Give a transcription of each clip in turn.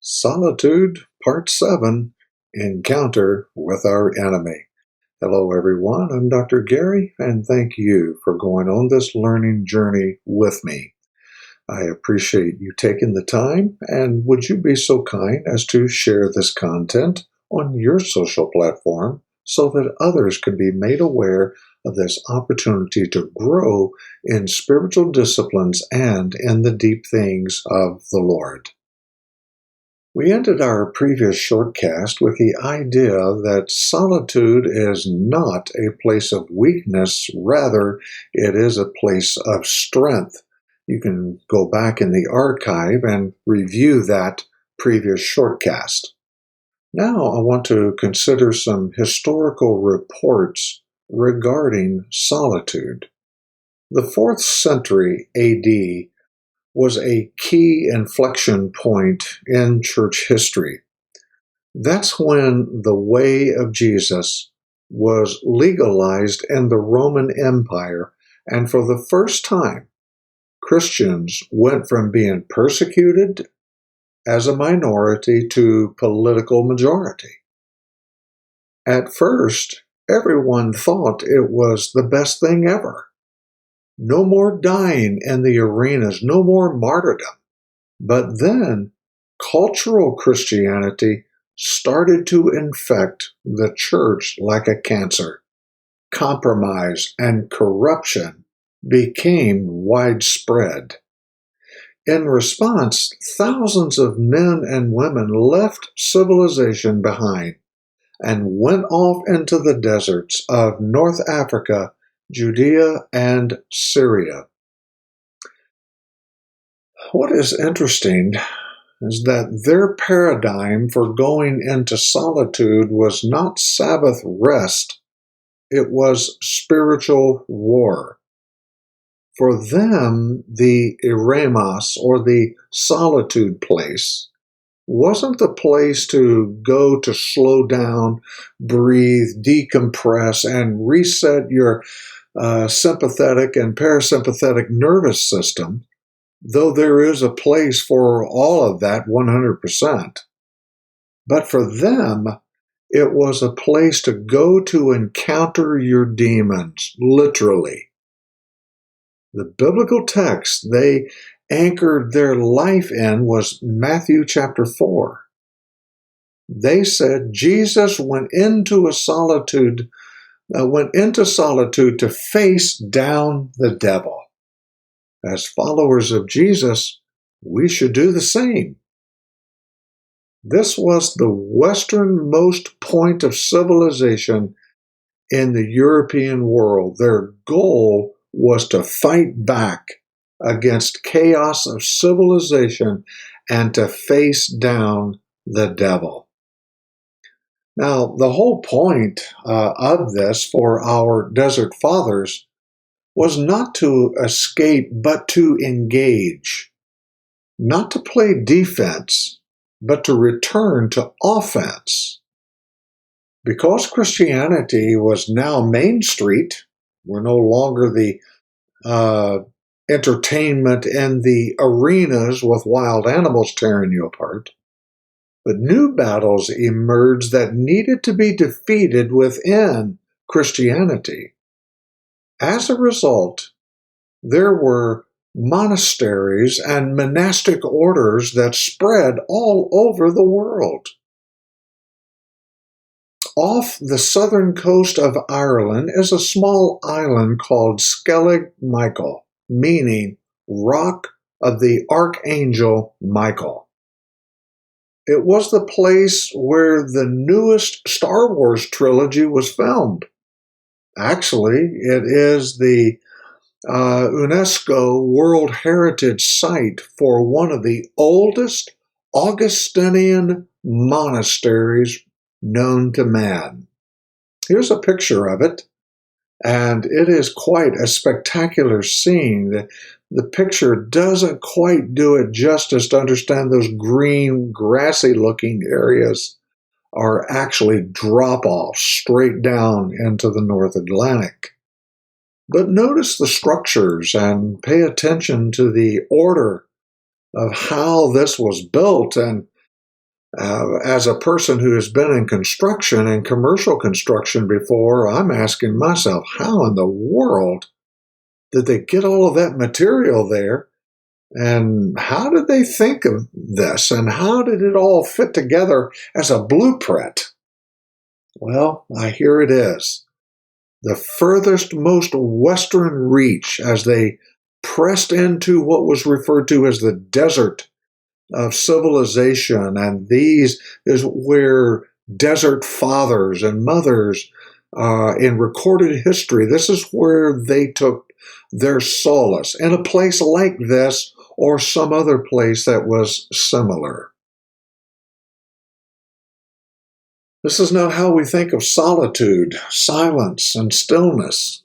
Solitude, Part 7, Encounter with Our Enemy. Hello everyone, I'm Dr. Gary, and thank you for going on this learning journey with me. I appreciate you taking the time, and would you be so kind as to share this content on your social platform so that others can be made aware of this opportunity to grow in spiritual disciplines and in the deep things of the Lord. We ended our previous shortcast with the idea that solitude is not a place of weakness, rather, it is a place of strength. You can go back in the archive and review that previous shortcast. Now I want to consider some historical reports regarding solitude. The 4th century AD was a key inflection point in church history. That's when the way of Jesus was legalized in the Roman Empire, and for the first time, Christians went from being persecuted as a minority to political majority. At first, everyone thought it was the best thing ever. No more dying in the arenas, no more martyrdom. But then, cultural Christianity started to infect the church like a cancer. Compromise and corruption became widespread. In response, thousands of men and women left civilization behind and went off into the deserts of North Africa, Judea, and Syria. What is interesting is that their paradigm for going into solitude was not Sabbath rest, it was spiritual war. For them, the eremos, or the solitude place, wasn't the place to go to slow down, breathe, decompress, and reset your sympathetic and parasympathetic nervous system, though there is a place for all of that 100%. But for them, it was a place to go to encounter your demons, literally. The biblical text they anchored their life in was Matthew chapter 4. They said Jesus went into solitude to face down the devil. As followers of Jesus, we should do the same. This was the westernmost point of civilization in the European world. Their goal was to fight back against chaos of civilization and to face down the devil. Now, the whole point of this for our desert fathers was not to escape, but to engage. Not to play defense, but to return to offense. Because Christianity was now Main Street, we're no longer the entertainment in the arenas with wild animals tearing you apart. But new battles emerged that needed to be defeated within Christianity. As a result, there were monasteries and monastic orders that spread all over the world. Off the southern coast of Ireland is a small island called Skellig Michael, meaning Rock of the Archangel Michael. It was the place where the newest Star Wars trilogy was filmed. Actually, it is the UNESCO World Heritage Site for one of the oldest Augustinian monasteries known to man. Here's a picture of it, and it is quite a spectacular scene. The picture doesn't quite do it justice to understand those green, grassy-looking areas are actually drop-offs straight down into the North Atlantic. But notice the structures and pay attention to the order of how this was built, and As a person who has been in construction and commercial construction before, I'm asking myself, how in the world did they get all of that material there? And how did they think of this? And how did it all fit together as a blueprint? Well, here it is. The furthest, most western reach as they pressed into what was referred to as the desert of civilization. And these is where desert fathers and mothers in recorded history, this is where they took their solace in a place like this or some other place that was similar. This is not how we think of solitude, silence, and stillness.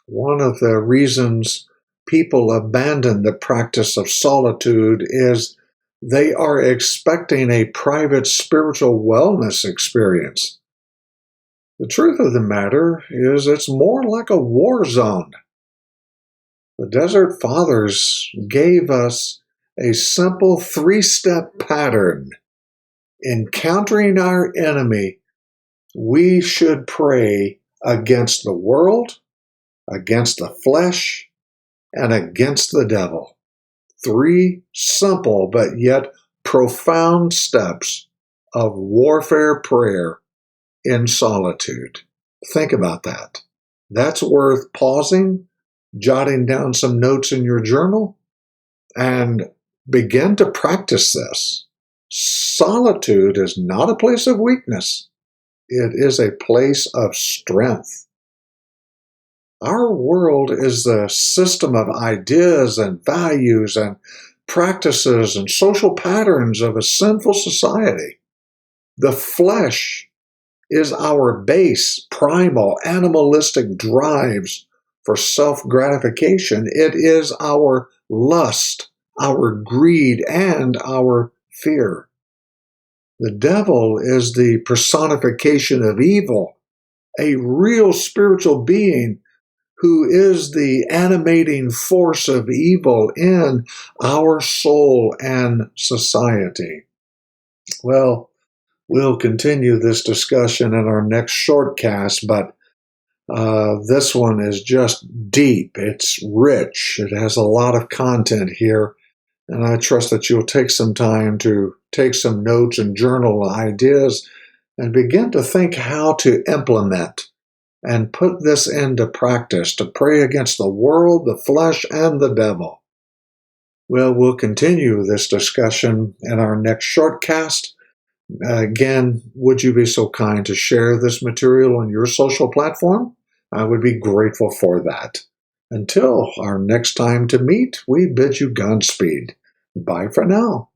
One of the reasons people abandon the practice of solitude is they are expecting a private spiritual wellness experience. The truth of the matter is it's more like a war zone. The Desert Fathers gave us a simple 3-step pattern. Encountering our enemy, we should pray against the world, against the flesh, and against the devil. 3 simple but yet profound steps of warfare prayer in solitude. Think about that. That's worth pausing, jotting down some notes in your journal, and begin to practice this. Solitude is not a place of weakness. It is a place of strength. Our world is the system of ideas and values and practices and social patterns of a sinful society. The flesh is our base, primal, animalistic drives for self-gratification. It is our lust, our greed, and our fear. The devil is the personification of evil, a real spiritual being who is the animating force of evil in our soul and society. Well, we'll continue this discussion in our next shortcast, but this one is just deep. It's rich. It has a lot of content here. And I trust that you'll take some time to take some notes and journal ideas and begin to think how to implement and put this into practice to pray against the world, the flesh, and the devil. Well, we'll continue this discussion in our next shortcast. Again, would you be so kind to share this material on your social platform? I would be grateful for that. Until our next time to meet, we bid you Godspeed. Bye for now.